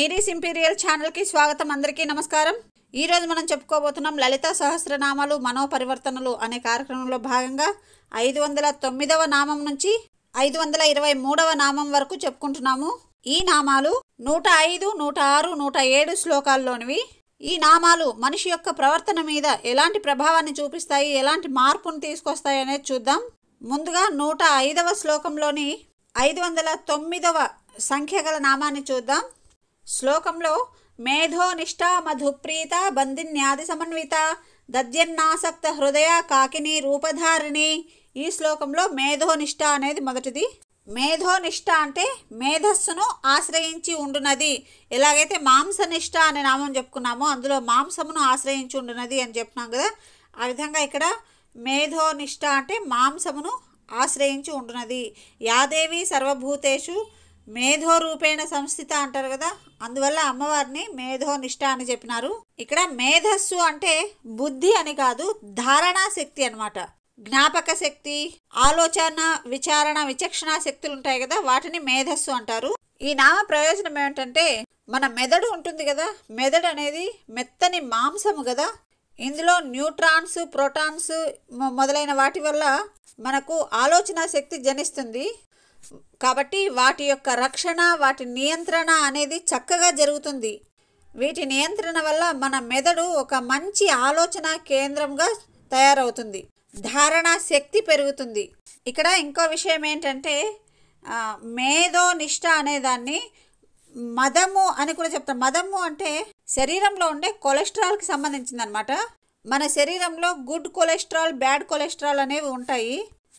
నీరీస్ imperial channel కి స్వాగతం. అందరికీ నమస్కారం. ఈ రోజు మనం చెప్పుకోబోతున్నాం లలిత సహస్రనామాలు మనోపరివర్తనలు అనే కార్యక్రమంలో భాగంగా 509వ నామం నుంచి 523వ నామం వరకు చెప్పుకుంటున్నాము. ఈ నామాలు 105, 106, 107 శ్లోకాల్లోనివి. ఈ నామాలు మనిషి యొక్క ప్రవర్తన మీద ఎలాంటి ప్రభావాన్ని చూపిస్తాయి, ఎలాంటి మార్పును తీసుకొస్తాయి అనేది చూద్దాం. ముందుగా 105వ శ్లోకంలోని 509వ సంఖ్య గల నామాన్ని చూద్దాం. శ్లోకంలో మేధోనిష్ట మధుప్రీత బంధిన్యాది సమన్విత దద్యన్నాసక్త హృదయ కాకిని రూపధారిణి. ఈ శ్లోకంలో మేధోనిష్ట అనేది మొదటిది. మేధోనిష్ట అంటే మేధస్సును ఆశ్రయించి ఉండునది. ఎలాగైతే మాంసనిష్ట అనే నామం చెప్పుకున్నామో అందులో మాంసమును ఆశ్రయించి ఉండునది అని చెప్తున్నాం కదా, ఆ విధంగా ఇక్కడ మేధోనిష్ట అంటే మాంసమును ఆశ్రయించి ఉండునది. యాదేవి సర్వభూతేషు మేధోరూపేణ సంస్థిత అంటారు కదా, అందువల్ల అమ్మవారిని మేధోనిష్ట అని చెప్పినారు. ఇక్కడ మేధస్సు అంటే బుద్ధి అని కాదు, ధారణా శక్తి అన్నమాట. జ్ఞాపక శక్తి, ఆలోచన, విచారణ, విచక్షణ శక్తులు ఉంటాయి కదా, వాటిని మేధస్సు అంటారు. ఈ నామ ప్రయోజనం ఏమిటంటే, మన మెదడు ఉంటుంది కదా, మెదడు అనేది మెత్తని మాంసము కదా, ఇందులో న్యూట్రాన్స్, ప్రోటాన్స్ మొదలైన వాటి వల్ల మనకు ఆలోచన శక్తి జనిస్తుంది. కాబట్టి వాటి యొక్క రక్షణ, వాటి నియంత్రణ అనేది చక్కగా జరుగుతుంది. వీటి నియంత్రణ వల్ల మన మెదడు ఒక మంచి ఆలోచన కేంద్రంగా తయారవుతుంది, ధారణా శక్తి పెరుగుతుంది. ఇక్కడ ఇంకో విషయం ఏంటంటే, మేధోనిష్ట అనేదాన్ని మదము అని కూడా చెప్తాం. మదము అంటే శరీరంలో ఉండే కొలెస్ట్రాల్కి సంబంధించింది అనమాట. మన శరీరంలో గుడ్ కొలెస్ట్రాల్, బ్యాడ్ కొలెస్ట్రాల్ అనేవి ఉంటాయి.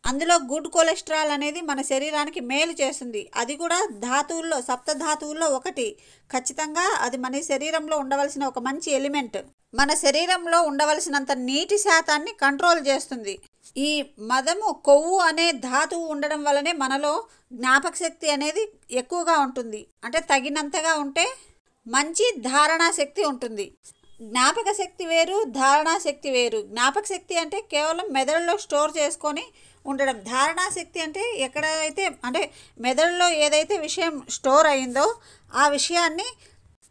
అందులో గుడ్ కొలెస్ట్రాల్ అనేది మన శరీరానికి మేలు చేస్తుంది. అది కూడా ధాతువుల్లో, సప్తధాతువుల్లో ఒకటి. ఖచ్చితంగా అది మన శరీరంలో ఉండవలసిన ఒక మంచి ఎలిమెంట్. మన శరీరంలో ఉండవలసినంత నీటి శాతాన్ని కంట్రోల్ చేస్తుంది. ఈ మదము, కొవ్వు అనే ధాతువు ఉండడం వల్లనే మనలో జ్ఞాపక శక్తి అనేది ఎక్కువగా ఉంటుంది. అంటే తగినంతగా ఉంటే మంచి ధారణా శక్తి ఉంటుంది. జ్ఞాపక శక్తి వేరు, ధారణా శక్తి వేరు. జ్ఞాపక శక్తి అంటే కేవలం మెదడులో స్టోర్ చేసుకొని ఉండడం. ధారణా శక్తి అంటే ఎక్కడైతే, అంటే మెదడులో ఏదైతే విషయం స్టోర్ అయిందో ఆ విషయాన్ని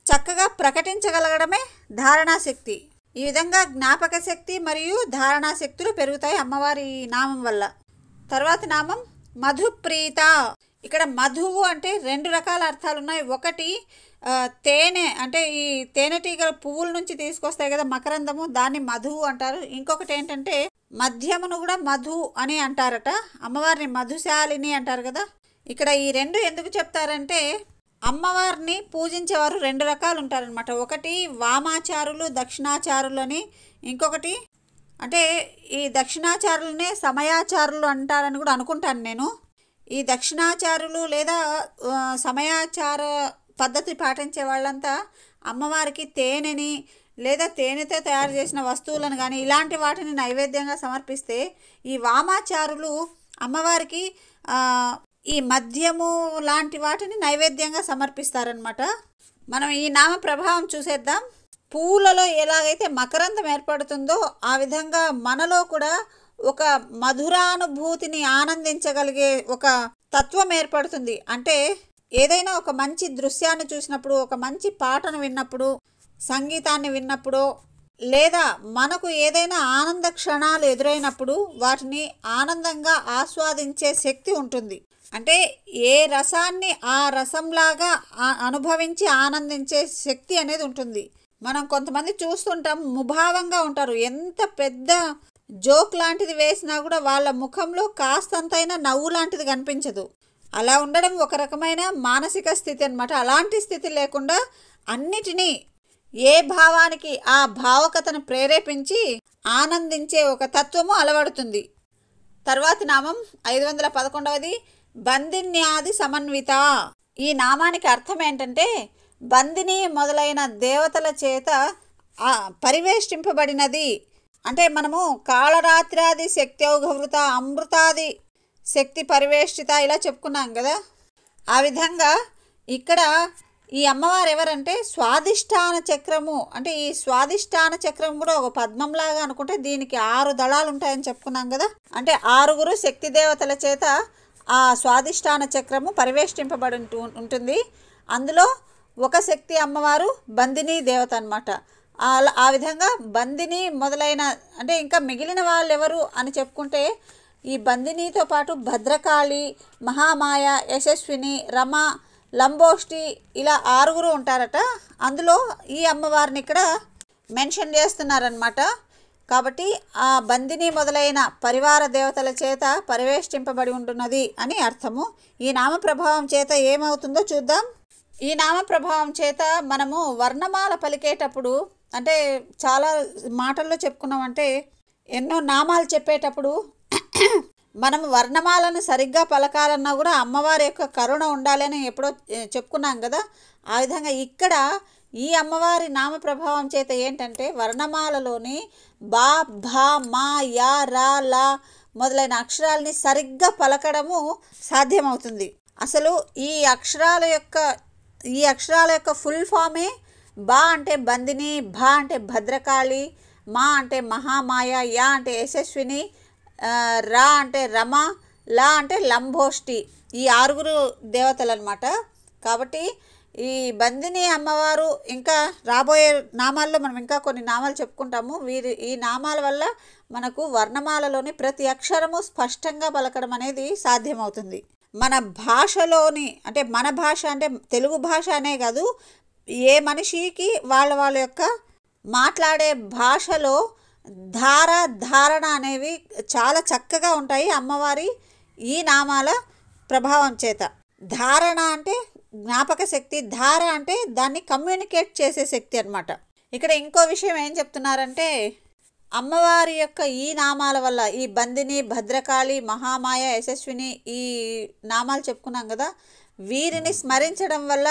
చక్కగా ప్రకటించగలగడమే ధారణా శక్తి. ఈ విధంగా జ్ఞాపక శక్తి మరియు ధారణా శక్తులు పెరుగుతాయి అమ్మవారి నామం వల్ల. తర్వాత నామం మధుప్రీత. ఇక్కడ మధువు అంటే 2 రకాల అర్థాలు ఉన్నాయి. ఒకటి తేనె, అంటే ఈ తేనెటీగల పువ్వుల నుంచి తీసుకొస్తాయి కదా మకరందము, దాన్ని మధువు అంటారు. ఇంకొకటి ఏంటంటే మధ్యమును కూడా మధు అని అంటారట. అమ్మవారిని మధుశాలిని అంటారు కదా. ఇక్కడ ఈ 2 ఎందుకు చెప్తారంటే, అమ్మవారిని పూజించేవారు 2 రకాలు ఉంటారనమాట. ఒకటి వామాచారులు, దక్షిణాచారులు అని. ఇంకొకటి అంటే ఈ దక్షిణాచారులనే సమయాచారులు అంటారని కూడా అనుకుంటాను నేను. ఈ దక్షిణాచారులు లేదా సమయాచార పద్ధతి పాటించే వాళ్ళంతా అమ్మవారికి తేనెని లేదా తేనెతో తయారు చేసిన వస్తువులను కానీ ఇలాంటి వాటిని నైవేద్యంగా సమర్పిస్తే, ఈ వామాచారులు అమ్మవారికి ఈ మద్యము లాంటి వాటిని నైవేద్యంగా సమర్పిస్తారనమాట. మనం ఈ నామ ప్రభావం చూసేద్దాం. పువ్వులలో ఎలాగైతే మకరందం ఏర్పడుతుందో ఆ విధంగా మనలో కూడా ఒక మధురానుభూతిని ఆనందించగలిగే ఒక తత్వం ఏర్పడుతుంది. అంటే ఏదైనా ఒక మంచి దృశ్యాన్ని చూసినప్పుడు, ఒక మంచి పాటను విన్నప్పుడు, సంగీతాన్ని విన్నప్పుడు, లేదా మనకు ఏదైనా ఆనంద క్షణాలు ఎదురైనప్పుడు వాటిని ఆనందంగా ఆస్వాదించే శక్తి ఉంటుంది. అంటే ఏ రసాన్ని ఆ రసంలాగా అనుభవించి ఆనందించే శక్తి అనేది ఉంటుంది. మనం కొంతమంది చూస్తుంటాం, ముభావంగా ఉంటారు. ఎంత పెద్ద జోక్ లాంటిది వేసినా కూడా వాళ్ళ ముఖంలో కాస్తంతైనా నవ్వు లాంటిది కనిపించదు. అలా ఉండడం ఒక రకమైన మానసిక స్థితి అన్నమాట. అలాంటి స్థితి లేకుండా అన్నిటినీ ఏ భావానికి ఆ భావకతను ప్రేరేపించి ఆనందించే ఒక తత్వము అలవడుతుంది. తర్వాతి నామం 511వది బంధిన్యాది సమన్విత. ఈ నామానికి అర్థం ఏంటంటే, బంధిని మొదలైన దేవతల చేత పరివేష్టింపబడినది. అంటే మనము కాళరాత్రాది శక్త్యౌఘవృత, అమృతాది శక్తి పరివేష్టిత ఇలా చెప్పుకున్నాం కదా. ఆ విధంగా ఇక్కడ ఈ అమ్మవారు ఎవరంటే స్వాదిష్టాన చక్రము. అంటే ఈ స్వాదిష్టాన చక్రం కూడా ఒక పద్మంలాగా అనుకుంటే దీనికి 6 దళాలు ఉంటాయని చెప్పుకున్నాం కదా. అంటే 6 శక్తి దేవతల చేత ఆ స్వాదిష్టాన చక్రము పరివేష్టింపబడి ఉంటుంది. అందులో ఒక శక్తి అమ్మవారు బందిని దేవత అనమాట. ఆ విధంగా బందిని మొదలైన అంటే ఇంకా మిగిలిన వాళ్ళు ఎవరు అని చెప్పుకుంటే ఈ బందినితో పాటు భద్రకాళి, మహామాయ, యశస్విని, రమ, లంబోష్టి ఇలా 6 ఉంటారట. అందులో ఈ అమ్మవారిని ఇక్కడ మెన్షన్ చేస్తున్నారనమాట. కాబట్టి ఆ బందిని మొదలైన పరివార దేవతల చేత పరివేష్టింపబడి ఉంటున్నది అని అర్థము. ఈ నామ ప్రభావం చేత ఏమవుతుందో చూద్దాం. ఈ నామ ప్రభావం చేత మనము వర్ణమాల పలికేటప్పుడు అంటే చాలా మాటల్లో చెప్పుకున్నామంటే ఎన్నో నామాలు చెప్పేటప్పుడు మనం వర్ణమాలను సరిగ్గా పలకాలన్నా కూడా అమ్మవారి యొక్క కరుణ ఉండాలి అని ఎప్పుడో చెప్పుకున్నాం కదా. ఆ విధంగా ఇక్కడ ఈ అమ్మవారి నామ ప్రభావం చేత ఏంటంటే వర్ణమాలలోని బా, భా, మా, యా, రా, లా మొదలైన అక్షరాలని సరిగ్గా పలకడము సాధ్యమవుతుంది. అసలు ఈ అక్షరాల యొక్క ఫుల్ ఫామే బా అంటే బందిని, భా అంటే భద్రకాళి, మా అంటే మహామాయ, యా అంటే యశస్విని, రా అంటే రమ, లా అంటే లంబోష్టి. ఈ 6 దేవతలు అనమాట. కాబట్టి ఈ బందిని అమ్మవారు ఇంకా రాబోయే నామాల్లో మనం ఇంకా కొన్ని నామాలు చెప్పుకుంటాము. ఈ నామాల వల్ల మనకు వర్ణమాలలోని ప్రతి అక్షరము స్పష్టంగా పలకడం అనేది సాధ్యమవుతుంది. మన భాషలోని అంటే మన భాష అంటే తెలుగు భాష అనే కాదు, ఏ మనిషికి వాళ్ళ యొక్క మాట్లాడే భాషలో ధారణ అనేవి చాలా చక్కగా ఉంటాయి అమ్మవారి ఈ నామాల ప్రభావం చేత. ధారణ అంటే జ్ఞాపక శక్తి, ధార అంటే దాన్ని కమ్యూనికేట్ చేసే శక్తి అన్నమాట. ఇక్కడ ఇంకో విషయం ఏం చెప్తున్నారంటే అమ్మవారి యొక్క ఈ నామాల వల్ల ఈ బందిని, భద్రకాళి, మహామాయ, యశస్విని ఈ నామాలు చెప్పుకున్నాం కదా, వీరిని స్మరించడం వల్ల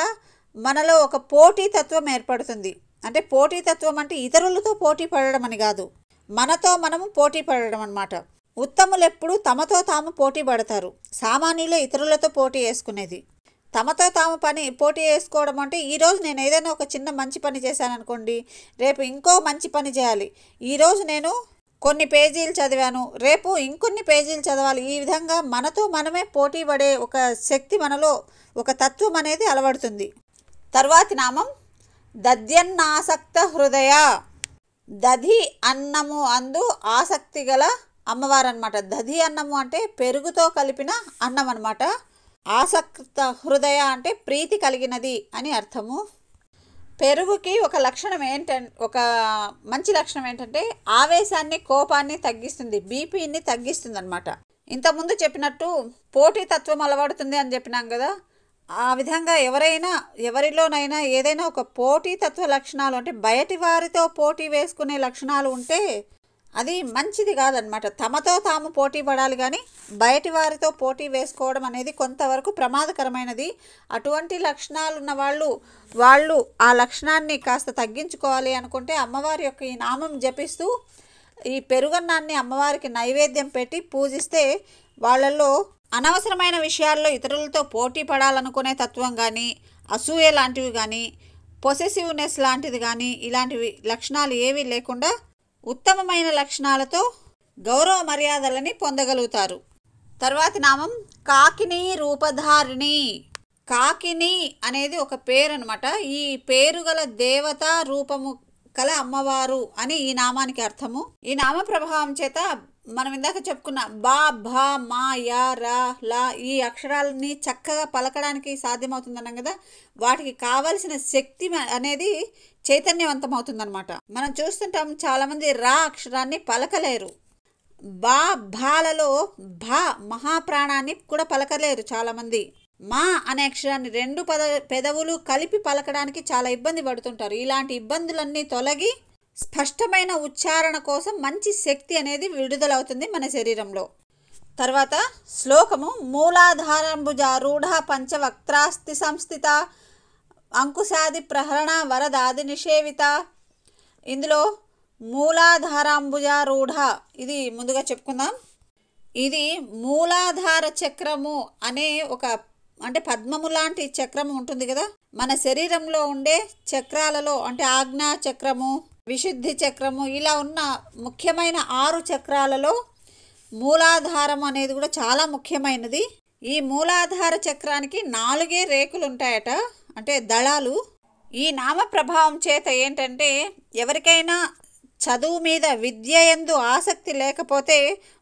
మనలో ఒక పోటీతత్వం ఏర్పడుతుంది. అంటే పోటీతత్వం అంటే ఇతరులతో పోటీ పడడం అని కాదు, మనతో మనము పోటీ పడడం అన్నమాట. ఉత్తములు ఎప్పుడు తమతో తాము పోటీ పడతారు, సామాన్యులు ఇతరులతో పోటీ వేసుకునేది. తమతో తాము పోటీ వేసుకోవడం అంటే ఈరోజు నేను ఏదైనా ఒక చిన్న మంచి పని చేశాను అనుకోండి, రేపు ఇంకో మంచి పని చేయాలి. ఈరోజు నేను కొన్ని పేజీలు చదివాను, రేపు ఇంకొన్ని పేజీలు చదవాలి. ఈ విధంగా మనతో మనమే పోటీ పడే ఒక శక్తి మనలో, ఒక తత్వం అనేది అలవడుతుంది. తర్వాతి నామం దధ్యన్నాసక్త హృదయ. దధి అన్నము అందు ఆసక్తి గల అమ్మవారు అనమాట. దధి అన్నము అంటే పెరుగుతో కలిపిన అన్నం అనమాట. ఆసక్త హృదయ అంటే ప్రీతి కలిగినది అని అర్థము. పెరుగుకి ఒక మంచి లక్షణం ఏంటంటే ఆవేశాన్ని, కోపాన్ని తగ్గిస్తుంది, బీపీని తగ్గిస్తుంది అనమాట. ఇంతకుముందు చెప్పినట్టు పోటీతత్వం అలవడుతుంది అని చెప్పినాం కదా. ఆ విధంగా ఎవరిలోనైనా ఏదైనా ఒక పోటీతత్వ లక్షణాలు అంటే బయటి వారితో పోటీ వేసుకునే లక్షణాలు ఉంటే అది మంచిది కాదనమాట. తమతో తాము పోటీ పడాలి, కానీ బయటి వారితో పోటీ వేసుకోవడం అనేది కొంతవరకు ప్రమాదకరమైనది. అటువంటి లక్షణాలు ఉన్న వాళ్ళు ఆ లక్షణాన్ని కాస్త తగ్గించుకోవాలి అనుకుంటే అమ్మవారి యొక్క ఈ నామం జపిస్తూ ఈ పెరుగన్నాన్ని అమ్మవారికి నైవేద్యం పెట్టి పూజిస్తే వాళ్ళల్లో అనవసరమైన విషయాల్లో ఇతరులతో పోటీ పడాలనుకునే తత్వం కానీ, అసూయ లాంటివి కానీ, పొసెసివ్నెస్ లాంటిది కానీ ఇలాంటివి లక్షణాలు ఏవీ లేకుండా ఉత్తమమైన లక్షణాలతో గౌరవ మర్యాదలని పొందగలుగుతారు. తర్వాతి నామం కాకిని రూపధారిణి. కాకిని అనేది ఒక పేరు అనమాట. ఈ పేరు గల దేవత రూపము కల అమ్మవారు అని ఈ నామానికి అర్థము. ఈ నామ ప్రభావం చేత మనం ఇందాక చెప్పుకున్న బా, భా, మా, యా, రా, లా ఈ అక్షరాలని చక్కగా పలకడానికి సాధ్యమవుతుందన్నాం కదా. వాటికి కావలసిన శక్తి అనేది చైతన్యవంతం అవుతుందన్నమాట. మనం చూస్తుంటాం చాలామంది రా అక్షరాన్ని పలకలేరు. బా, భాలలో భా మహాప్రాణాన్ని కూడా పలకలేరు చాలామంది. మా అనే అక్షరాన్ని 2 పెదవులు కలిపి పలకడానికి చాలా ఇబ్బంది పడుతుంటారు. ఇలాంటి ఇబ్బందులన్నీ తొలగి స్పష్టమైన ఉచ్చారణ కోసం మంచి శక్తి అనేది విడుదలవుతుంది మన శరీరంలో. తర్వాత శ్లోకము మూలాధారంభుజారూఢ పంచవక్త్రాస్తి సంస్థిత అంకుశాది ప్రహరణ వరదాది నిషేవిత. ఇందులో మూలాధారాంబుజారూఢ ఇది ముందుగా చెప్పుకుందాం. ఇది మూలాధార చక్రము అనే అంటే పద్మము లాంటి చక్రము ఉంటుంది కదా. మన శరీరంలో ఉండే చక్రాలలో అంటే ఆజ్ఞా చక్రము, విశుద్ధి చక్రము ఇలా ఉన్న ముఖ్యమైన 6 చక్రాలలో మూలాధారం అనేది కూడా చాలా ముఖ్యమైనది. ఈ మూలాధార చక్రానికి 4 రేకులు ఉంటాయట, అంటే దళాలు. ఈ నామ ప్రభావం చేత ఏంటంటే ఎవరికైనా చదువు మీద విద్య యందు ఆసక్తి లేకపోతే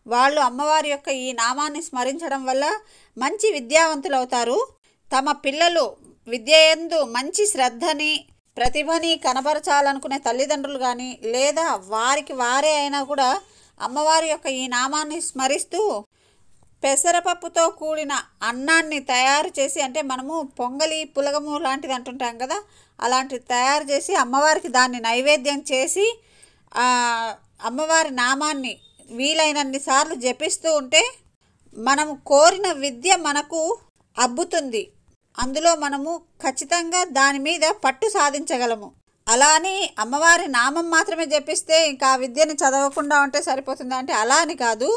వాళ్ళు అమ్మవారి యొక్క ఈ నామాన్ని స్మరించడం వల్ల మంచి విద్యావంతులు అవుతారు. తమ పిల్లలు విద్య యందు మంచి శ్రద్ధని ప్రతిభని కనబరచాలనుకునే తల్లిదండ్రులు కానీ లేదా వారికి వారే అయినా కూడా అమ్మవారి యొక్క ఈ నామాన్ని స్మరిస్తూ పెసరపప్పుతో కూడిన అన్నాన్ని తయారు చేసి, అంటే మనము పొంగలి పులగము లాంటిది అంటుంటాం కదా, అలాంటిది తయారు చేసి అమ్మవారికి దాన్ని నైవేద్యం చేసి అమ్మవారి నామాన్ని వీలైనన్ని సార్లు జపిస్తూ ఉంటే మనము కోరిన విద్య మనకు అబ్బుతుంది. అందులో మనము ఖచ్చితంగా దాని మీద పట్టు సాధించగలము. అలా అని అమ్మవారి నామం మాత్రమే జపిస్తే ఇంకా ఆ విద్యని చదవకుండా ఉంటే సరిపోతుంది అంటే అలా అని కాదు.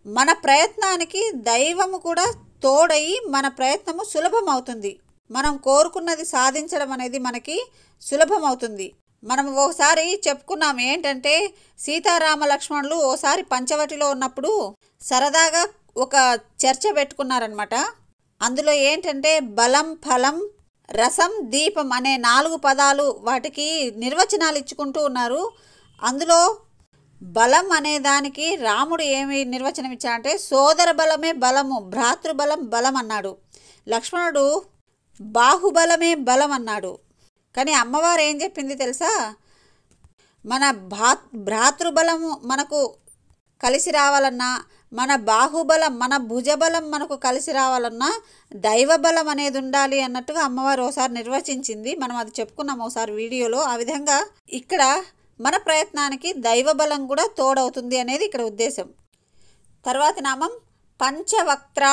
మన ప్రయత్నానికి దైవము కూడా తోడయి మన ప్రయత్నము సులభం అవుతుంది. మనం కోరుకున్నది సాధించడం అనేది మనకి సులభం అవుతుంది. మనం ఓసారి చెప్పుకున్నాం ఏంటంటే సీతారామ లక్ష్మణులు ఓసారి పంచవటిలో ఉన్నప్పుడు సరదాగా ఒక చర్చ పెట్టుకున్నారనమాట. అందులో ఏంటంటే బలం, ఫలం, రసం, దీపం అనే 4 పదాలు వాటికి నిర్వచనాలు ఇచ్చుకుంటూ ఉన్నారు. అందులో బలం అనే దానికి రాముడు ఏమి నిర్వచనం ఇచ్చాడంటే సోదర బలమే బలము, భ్రాతృబలం బలం అన్నాడు. లక్ష్మణుడు బాహుబలమే బలం అన్నాడు. కానీ అమ్మవారు ఏం చెప్పింది తెలుసా? మన భ్రాతృబలము మనకు కలిసి రావాలన్నా, మన బాహుబలం మన భుజబలం మనకు కలిసి రావాలన్నా దైవబలం అనేది ఉండాలి అన్నట్టుగా అమ్మవారు ఓసారి నిర్వచించింది. మనం అది చెప్పుకున్నాం ఓసారి వీడియోలో. ఆ విధంగా ఇక్కడ మన ప్రయత్నానికి దైవబలం కూడా తోడవుతుంది అనేది ఇక్కడ ఉద్దేశం. తర్వాతి నామం పంచవక్త్ర.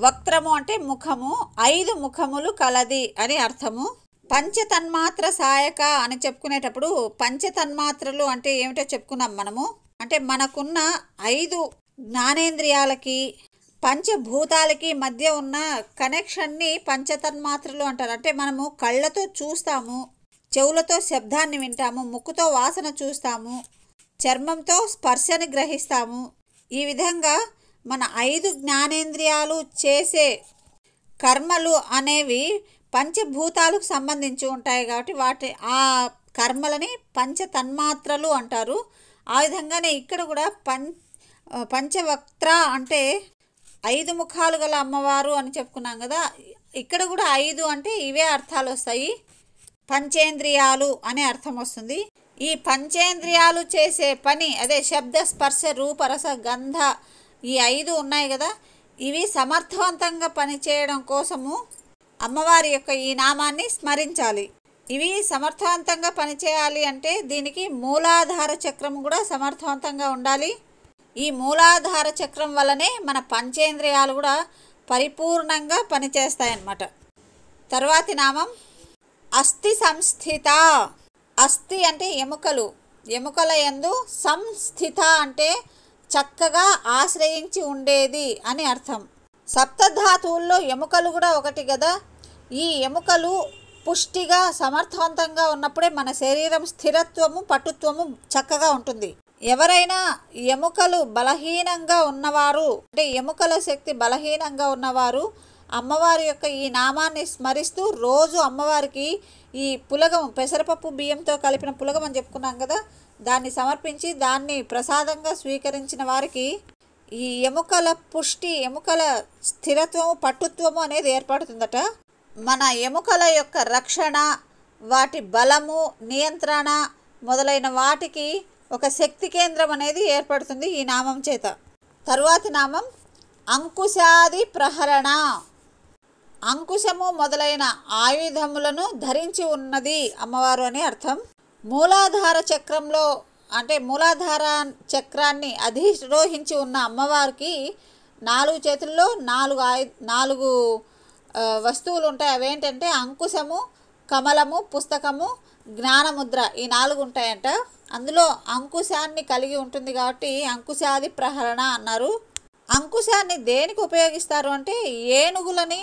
వక్త్రము అంటే ముఖము, 5 ముఖములు కలది అని అర్థము. పంచతన్మాత్ర సాయక అని చెప్పుకునేటప్పుడు పంచతన్మాత్రలు అంటే ఏమిటో చెప్పుకున్నాం మనము. అంటే మనకున్న 5 జ్ఞానేంద్రియాలకి పంచభూతాలకి మధ్య ఉన్న కనెక్షన్ని పంచతన్మాత్రలు అంటారు. అంటే మనము కళ్ళతో చూస్తాము, చెవులతో శబ్దాన్ని వింటాము, ముక్కుతో వాసన చూస్తాము, చర్మంతో స్పర్శని గ్రహిస్తాము. ఈ విధంగా మన 5 జ్ఞానేంద్రియాలు చేసే కర్మలు అనేవి పంచభూతాలకు సంబంధించి ఉంటాయి కాబట్టి వాటి ఆ కర్మలని పంచతన్మాత్రలు అంటారు. ఆ విధంగానే ఇక్కడ కూడా పంచవక్త్ర అంటే 5 ముఖాలు గల అమ్మవారు అని చెప్పుకున్నాం కదా. ఇక్కడ కూడా 5 అంటే ఇవే అర్థాలు వస్తాయి. పంచేంద్రియాలు అనే అర్థం వస్తుంది. ఈ పంచేంద్రియాలు చేసే పని అదే శబ్ద, స్పర్శ, రూప, రస, గంధ ఈ 5 ఉన్నాయి కదా, ఇవి సమర్థవంతంగా పనిచేయడం కోసము అమ్మవారి యొక్క ఈ నామాన్ని స్మరించాలి. ఇవి సమర్థవంతంగా పనిచేయాలి అంటే దీనికి మూలాధార చక్రం కూడా సమర్థవంతంగా ఉండాలి. ఈ మూలాధార చక్రం వల్లనే మన పంచేంద్రియాలు కూడా పరిపూర్ణంగా పనిచేస్తాయన్నమాట. తర్వాతి నామం అస్థి సంస్థిత. అస్థి అంటే ఎముకలు, ఎముకల యందు సంస్థిత అంటే చక్కగా ఆశ్రయించి ఉండేది అని అర్థం. సప్తధాతువుల్లో ఎముకలు కూడా ఒకటి కదా. ఈ ఎముకలు పుష్టిగా సమర్థవంతంగా ఉన్నప్పుడే మన శరీరం స్థిరత్వము, పటుత్వము చక్కగా ఉంటుంది. ఎవరైనా ఎముకలు బలహీనంగా ఉన్నవారు అంటే ఎముకల శక్తి బలహీనంగా ఉన్నవారు అమ్మవారి యొక్క ఈ నామాన్ని స్మరిస్తూ రోజు అమ్మవారికి ఈ పులగం, పెసరపప్పు బియ్యంతో కలిపిన పులగం అని చెప్పుకున్నాం కదా, దాన్ని సమర్పించి దాన్ని ప్రసాదంగా స్వీకరించిన వారికి ఈ ఎముకల పుష్టి, ఎముకల స్థిరత్వము, పటుత్వము అనేది ఏర్పడుతుందట. మన ఎముకల యొక్క రక్షణ, వాటి బలము, నియంత్రణ మొదలైన వాటికి ఒక శక్తి కేంద్రం అనేది ఏర్పడుతుంది ఈ నామం చేత. తరువాతి నామం అంకుశాది ప్రహరణ. అంకుశము మొదలైన ఆయుధములను ధరించి ఉన్నది అమ్మవారు అని అర్థం. మూలాధార చక్రంలో అంటే మూలాధార చక్రాన్ని అధిరోహించి ఉన్న అమ్మవారికి 4 చేతుల్లో 4 వస్తువులు ఉంటాయి. అవేంటంటే అంకుశము, కమలము, పుస్తకము, జ్ఞానముద్ర ఈ 4 ఉంటాయంట. అందులో అంకుశాన్ని కలిగి ఉంటుంది కాబట్టి అంకుశాది ప్రహరణ అన్నారు. అంకుశాన్ని దేనికి ఉపయోగిస్తారు అంటే ఏనుగులని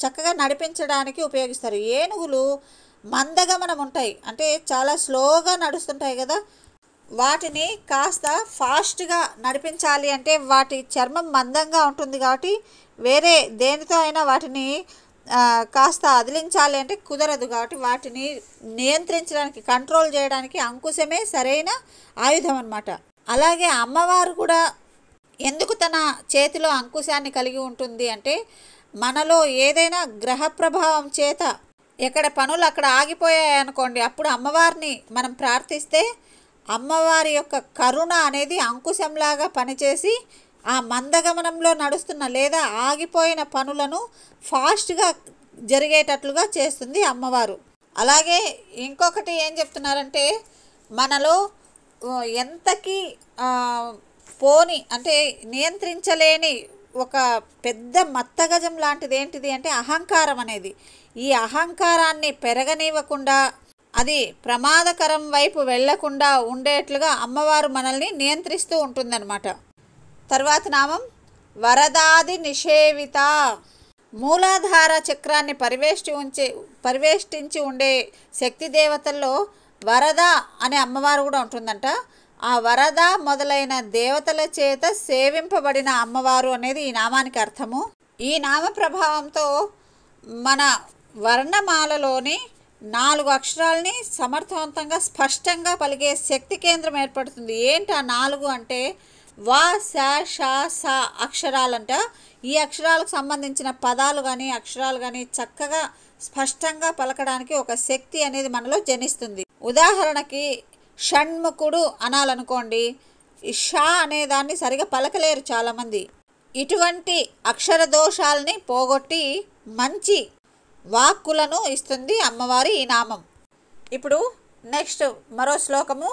చక్కగా నడిపించడానికి ఉపయోగిస్తారు. ఏనుగులు మందగమనం ఉంటాయి, అంటే చాలా స్లోగా నడుస్తుంటాయి కదా, వాటిని కాస్త ఫాస్ట్గా నడిపించాలి అంటే వాటి చర్మం మందంగా ఉంటుంది కాబట్టి వేరే దేనితో అయినా వాటిని కాస్త అదిలించాలి అంటే కుదరదు. కాబట్టి వాటిని నియంత్రించడానికి, కంట్రోల్ చేయడానికి అంకుశమే సరైన ఆయుధం అన్నమాట. అలాగే అమ్మవారు కూడా ఎందుకు తన చేతిలో అంకుశాన్ని కలిగి ఉంటుంది అంటే, మనలో ఏదైనా గ్రహ ప్రభావం చేత ఎక్కడ పనులు అక్కడ ఆగిపోయాయి అనుకోండి, అప్పుడు అమ్మవారిని మనం ప్రార్థిస్తే అమ్మవారి యొక్క కరుణ అనేది అంకుశంలాగా పనిచేసి ఆ మందగమనంలో నడుస్తున్న లేదా ఆగిపోయిన పనులను ఫాస్ట్గా జరిగేటట్లుగా చేస్తుంది అమ్మవారు. అలాగే ఇంకొకటి ఏం చెప్తున్నారంటే, మనలో ఎంతకి పోని అంటే నియంత్రించలేని ఒక పెద్ద మత్తగజం లాంటిది ఏంటిది అంటే అహంకారం అనేది. ఈ అహంకారాన్ని పెరగనివ్వకుండా, అది ప్రమాదకరం వైపు వెళ్లకుండా ఉండేట్లుగా అమ్మవారు మనల్ని నియంత్రిస్తూ ఉంటుందన్నమాట. తర్వాత నామం వరదాది నిషేవిత. మూలాధార చక్రాన్ని పరివేష్టించి ఉండే శక్తి దేవతల్లో వరద అనే అమ్మవారు కూడా ఉంటుందంట. ఆ వరద మొదలైన దేవతల చేత సేవింపబడిన అమ్మవారు అనేది ఈ నామానికి అర్థము. ఈ నామ ప్రభావంతో మన వర్ణమాలలోని 4 అక్షరాలని సమర్థవంతంగా స్పష్టంగా పలికే శక్తి కేంద్రం ఏర్పడుతుంది. ఏంటి ఆ 4 అంటే వా, శ, ష, స అక్షరాలంట. ఈ అక్షరాలకు సంబంధించిన పదాలు కానీ అక్షరాలు కానీ చక్కగా స్పష్టంగా పలకడానికి ఒక శక్తి అనేది మనలో జనిస్తుంది. ఉదాహరణకి షణ్ముఖుడు అనాలనుకోండి, ఈ ష అనే దాన్ని సరిగా పలకలేరు చాలామంది. ఇటువంటి అక్షర దోషాలని పోగొట్టి మంచి వాక్కులను ఇస్తుంది అమ్మవారి ఈ నామం. ఇప్పుడు నెక్స్ట్ మరో శ్లోకము.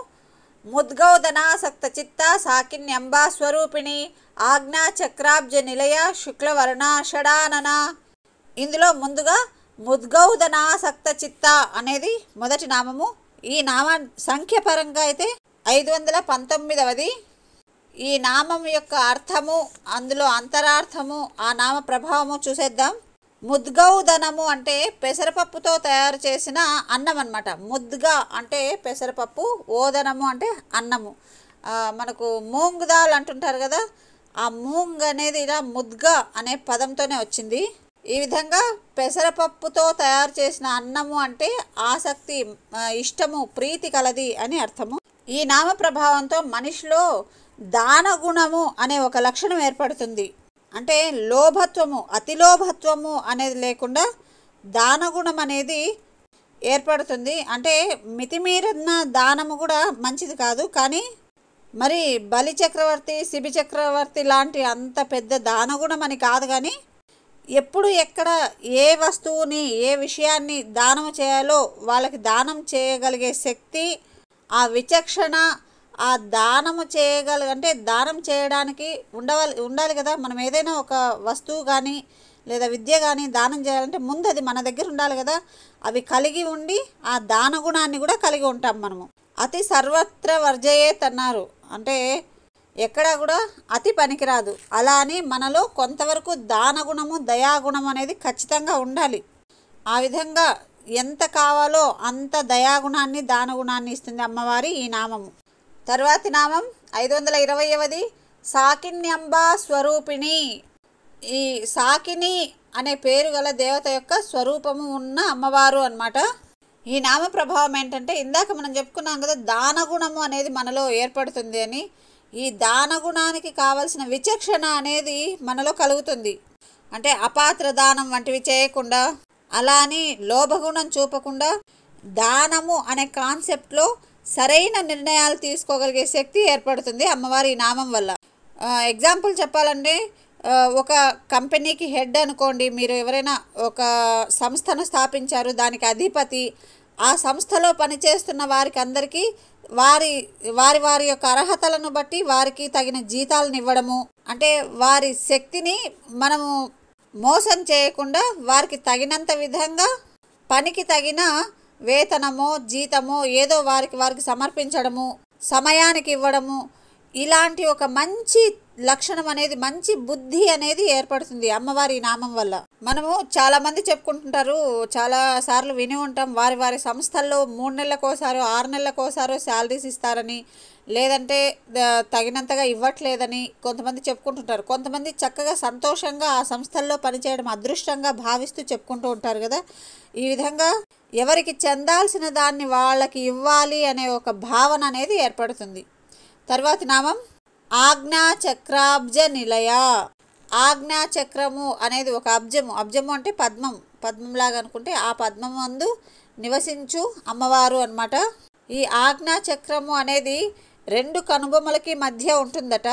ముద్గౌదనాసక్త చిత్త సాకిన్యంబా స్వరూపిణి ఆజ్ఞా చక్రాబ్జ నిలయ శుక్లవర్ణాషడానన. ఇందులో ముందుగా ముద్గౌదనాసక్త చిత్త అనేది మొదటి నామము. ఈ నామ సంఖ్యపరంగా అయితే 519వ. ఈ నామం యొక్క అర్థము, అందులో అంతరార్థము, ఆ నామ ప్రభావము చూసేద్దాం. ముద్గౌదనము అంటే పెసరపప్పుతో తయారు చేసిన అన్నం అన్నమాట. ముద్గా అంటే పెసరపప్పు, ఓదనము అంటే అన్నము. మనకు మూంగ్ దాల్ అంటుంటారు కదా, ఆ మూంగ్ అనేది ఇలా ముద్గా అనే పదంతోనే వచ్చింది. ఈ విధంగా పెసరపప్పుతో తయారు చేసిన అన్నము అంటే ఆసక్తి, ఇష్టము, ప్రీతి కలది అని అర్థము. ఈ నామ ప్రభావంతో మనిషిలో దానగుణము అనే ఒక లక్షణం ఏర్పడుతుంది. అంటే లోభత్వము, అతిలోభత్వము అనేది లేకుండా దానగుణం అనేది ఏర్పడుతుంది. అంటే మితిమీరిన దానము కూడా మంచిది కాదు, కానీ మరి బలి చక్రవర్తి, శిబి చక్రవర్తి లాంటి అంత పెద్ద దానగుణం అని కాదు, కానీ ఎప్పుడు ఎక్కడ ఏ వస్తువుని ఏ విషయాన్ని దానం చేయాలో వాళ్ళకి దానం చేయగలిగే శక్తి, ఆ విచక్షణ, ఆ దానము అంటే దానం చేయడానికి ఉండాలి కదా. మనం ఏదైనా ఒక వస్తువు కానీ లేదా విద్య కానీ దానం చేయాలంటే ముందు అది మన దగ్గర ఉండాలి కదా. అవి కలిగి ఉండి ఆ దాన గుణాన్ని కూడా కలిగి ఉంటాం మనము. అతి సర్వత్ర వర్జయేత్ అన్నారు, అంటే ఎక్కడ కూడా అతి పనికిరాదు. అలా అని మనలో కొంతవరకు దానగుణము, దయాగుణం అనేది ఖచ్చితంగా ఉండాలి. ఆ విధంగా ఎంత కావాలో అంత దయాగుణాన్ని, దానగుణాన్ని ఇస్తుంది అమ్మవారి ఈ నామము. తర్వాతి నామం 520వ. సాకిన్యంబా స్వరూపిణి. ఈ సాకిని అనే పేరు గల దేవత యొక్క స్వరూపము ఉన్న అమ్మవారు అన్నమాట. ఈ నామ ప్రభావం ఏంటంటే, ఇందాక మనం చెప్పుకున్నాం కదా దానగుణము అనేది మనలో ఏర్పడుతుంది అని. ఈ దానగుణానికి కావలసిన విచక్షణ అనేది మనలో కలుగుతుంది. అంటే అపాత్ర దానం వంటివి చేయకుండా, అలా అని లోభగుణం చూపకుండా దానము అనే కాన్సెప్ట్లో సరైన నిర్ణయాలు తీసుకోగలిగే శక్తి ఏర్పడుతుంది అమ్మవారి ఈ నామం వల్ల. ఎగ్జాంపుల్ చెప్పాలంటే, ఒక కంపెనీకి హెడ్ అనుకోండి, మీరు ఎవరైనా ఒక సంస్థను స్థాపించారు, దానికి అధిపతి. ఆ సంస్థలో పనిచేస్తున్న వారికి అందరికీ వారి వారి వారి యొక్క అర్హతలను బట్టి వారికి తగిన జీతాలను ఇవ్వడము, అంటే వారి శక్తిని మనము మోసం చేయకుండా వారికి తగినంత విధంగా పనికి తగిన వేతనమో జీతమో ఏదో వారికి సమర్పించడము, సమయానికి ఇవ్వడము, ఇలాంటి ఒక మంచి లక్షణం అనేది, మంచి బుద్ధి అనేది ఏర్పడుతుంది అమ్మవారి నామం వల్ల. మనము చాలామంది చెప్పుకుంటుంటారు, చాలా సార్లు విని ఉంటాం, వారి వారి సంస్థల్లో 3 నెలలకోసారో 6 నెలలకోసారో శాలరీస్ ఇస్తారని, లేదంటే తగినంతగా ఇవ్వట్లేదని కొంతమంది చెప్పుకుంటుంటారు. కొంతమంది చక్కగా సంతోషంగా ఆ సంస్థల్లో పనిచేయడం అదృష్టంగా భావిస్తూ చెప్పుకుంటూ ఉంటారు కదా. ఈ విధంగా ఎవరికి చెందాల్సిన దాన్ని వాళ్ళకి ఇవ్వాలి అనే ఒక భావన అనేది ఏర్పడుతుంది. తర్వాతి నామం ఆజ్ఞాచక్రాబ్జ నిలయ. ఆజ్ఞాచక్రము అనేది ఒక అబ్జము. అబ్జము అంటే పద్మంలాగా అనుకుంటే ఆ పద్మం నందు నివసించు అమ్మవారు అన్నమాట. ఈ ఆజ్ఞాచక్రము అనేది 2 కనుబొమ్మలకి మధ్య ఉంటుందట.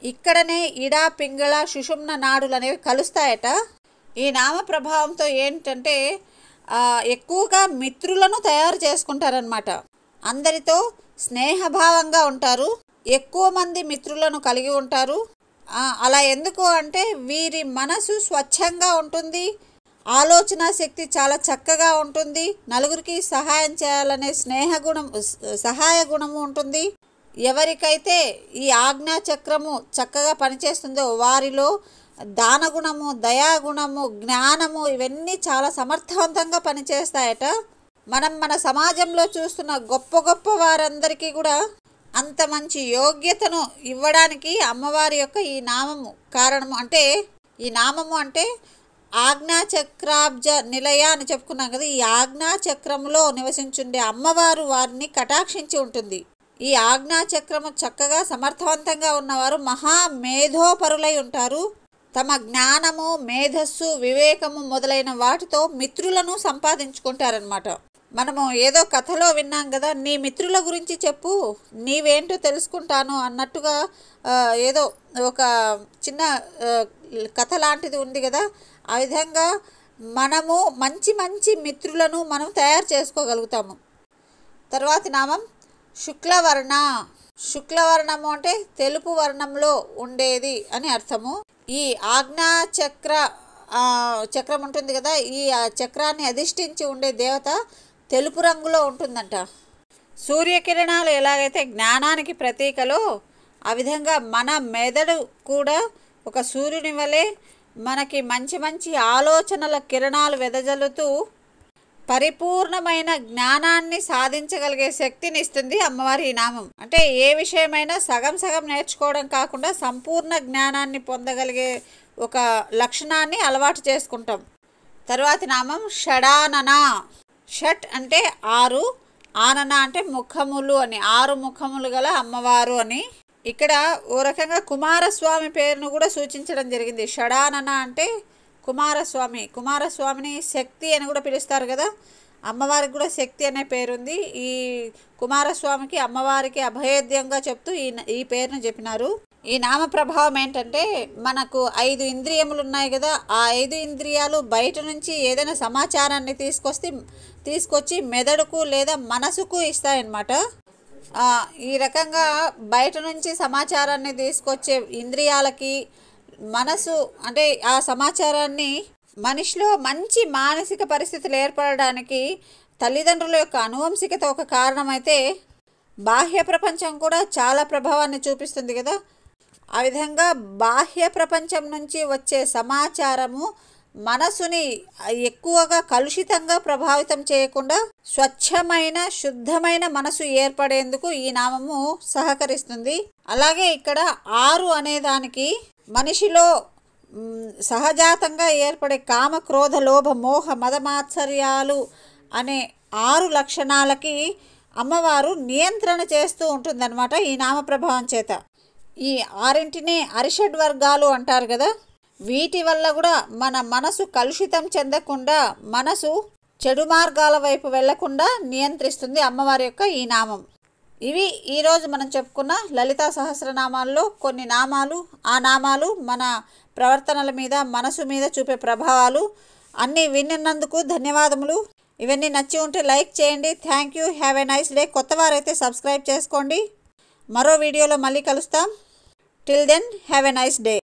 ఇక్కడనే ఇడా పింగళ సుషుమ్న నాడులు అనేవి కలుస్తాయట. ఈ నామ ప్రభావంతో ఏంటంటే ఎక్కువగా మిత్రులను తయారు చేసుకుంటారనమాట. అందరితో స్నేహభావంగా ఉంటారు, ఎక్కువ మంది మిత్రులను కలిగి ఉంటారు. అలా ఎందుకు అంటే వీరి మనసు స్వచ్ఛంగా ఉంటుంది, ఆలోచన శక్తి చాలా చక్కగా ఉంటుంది, నలుగురికి సహాయం చేయాలనే సహాయ గుణము ఉంటుంది. ఎవరికైతే ఈ ఆజ్ఞాచక్రము చక్కగా పనిచేస్తుందో వారిలో దానగుణము, దయాగుణము, జ్ఞానము ఇవన్నీ చాలా సమర్థవంతంగా పనిచేస్తాయట. మన సమాజంలో చూస్తున్న గొప్ప గొప్ప వారందరికీ కూడా అంత మంచి యోగ్యతను ఇవ్వడానికి అమ్మవారి యొక్క ఈ నామము కారణము. అంటే ఈ నామము అంటే ఆజ్ఞాచక్రాబ్జ నిలయ అని చెప్పుకున్నాం కదా. ఈ ఆజ్ఞాచక్రములో నివసించుండే అమ్మవారు వారిని కటాక్షించి ఉంటుంది. ఈ ఆజ్ఞాచక్రము చక్కగా సమర్థవంతంగా ఉన్నవారు మహా మేధోపరులై ఉంటారు. తమ జ్ఞానము, మేధస్సు, వివేకము మొదలైన వాటితో మిత్రులను సంపాదించుకుంటారనమాట. మనము ఏదో కథలో విన్నాం కదా, నీ మిత్రుల గురించి చెప్పు, నీవేంటో తెలుసుకుంటాను అన్నట్టుగా ఏదో ఒక చిన్న కథ లాంటిది ఉంది కదా. ఆ విధంగా మనము మంచి మంచి మిత్రులను మనం తయారు చేసుకోగలుగుతాము. తర్వాతి నామం శుక్లవర్ణ. శుక్లవర్ణము అంటే తెలుపు వర్ణంలో ఉండేది అని అర్థము. ఈ చక్రం ఉంటుంది కదా, ఈ చక్రాన్ని అధిష్ఠించి ఉండే దేవత తెలుపు రంగులో ఉంటుందంట. సూర్యకిరణాలు ఎలాగైతే జ్ఞానానికి ప్రతీకలో ఆ విధంగా మన మెదడు కూడా ఒక సూర్యుని వలె మనకి మంచి మంచి ఆలోచనల కిరణాలు వెదజల్లుతూ పరిపూర్ణమైన జ్ఞానాన్ని సాధించగలిగే శక్తిని ఇస్తుంది అమ్మవారి ఈ నామం. అంటే ఏ విషయమైనా సగం సగం నేర్చుకోవడం కాకుండా సంపూర్ణ జ్ఞానాన్ని పొందగలిగే ఒక లక్షణాన్ని అలవాటు చేసుకుంటాం. తర్వాతి నామం షడానన. షట్ అంటే 6, ఆనన అంటే ముఖములు అని, 6 ముఖములు గల అమ్మవారు అని. ఇక్కడ ఓ రకంగా కుమారస్వామి పేరును కూడా సూచించడం జరిగింది. షడానన అంటే కుమారస్వామిని శక్తి అని కూడా పిలుస్తారు కదా. అమ్మవారికి కూడా శక్తి అనే పేరుంది. ఈ కుమారస్వామికి అమ్మవారికి అభేద్యంగా చెప్తూ ఈ పేరును చెప్పినారు. ఈ నామ ప్రభావం ఏంటంటే మనకు 5 ఇంద్రియములు ఉన్నాయి కదా, ఆ 5 ఇంద్రియాలు బయట నుంచి ఏదైనా సమాచారాన్ని తీసుకొచ్చి మెదడుకు లేదా మనసుకు ఇస్తాయన్నమాట. ఈ రకంగా బయట నుంచి సమాచారాన్ని తీసుకొచ్చే ఇంద్రియాలకి మనసు అంటే ఆ సమాచారాన్ని మనిషిలో మంచి మానసిక పరిస్థితులు ఏర్పడడానికి తల్లిదండ్రుల యొక్క అనువంశికత ఒక కారణమైతే బాహ్య ప్రపంచం కూడా చాలా ప్రభావాన్ని చూపిస్తుంది కదా. ఆ విధంగా బాహ్య ప్రపంచం నుంచి వచ్చే సమాచారము మనసుని ఎక్కువగా కలుషితంగా ప్రభావితం చేయకుండా స్వచ్ఛమైన శుద్ధమైన మనసు ఏర్పడేందుకు ఈ నామము సహకరిస్తుంది. అలాగే ఇక్కడ 6 అనే దానికి మనిషిలో సహజాతంగా ఏర్పడే కామ, క్రోధ, లోభ, మోహ, మదమాత్సర్యాలు అనే 6 లక్షణాలకి అమ్మవారు నియంత్రణ చేస్తూ ఉంటుందన్నమాట ఈ నామ ప్రభావం చేత. ఈ 6ంటినే అరిషడ్ వర్గాలు అంటారు కదా. వీటి వల్ల కూడా మన మనసు కలుషితం చెందకుండా, మనసు చెడు మార్గాల వైపు వెళ్లకుండా నియంత్రిస్తుంది అమ్మవారి యొక్క ఈ నామం. ఇవి ఈరోజు మనం చెప్పుకున్న లలితా సహస్రనామాల్లో కొన్ని నామాలు. ఆ నామాలు మన ప్రవర్తనల మీద, మనసు మీద చూపే ప్రభావాలు అన్నీ విన్నందుకు ధన్యవాదములు. ఇవన్నీ నచ్చి ఉంటే లైక్ చేయండి. Thank you. Have a nice day. కొత్త వారైతే సబ్స్క్రైబ్ చేసుకోండి. మరో వీడియోలో మళ్ళీ కలుస్తాం. Till then have a nice day.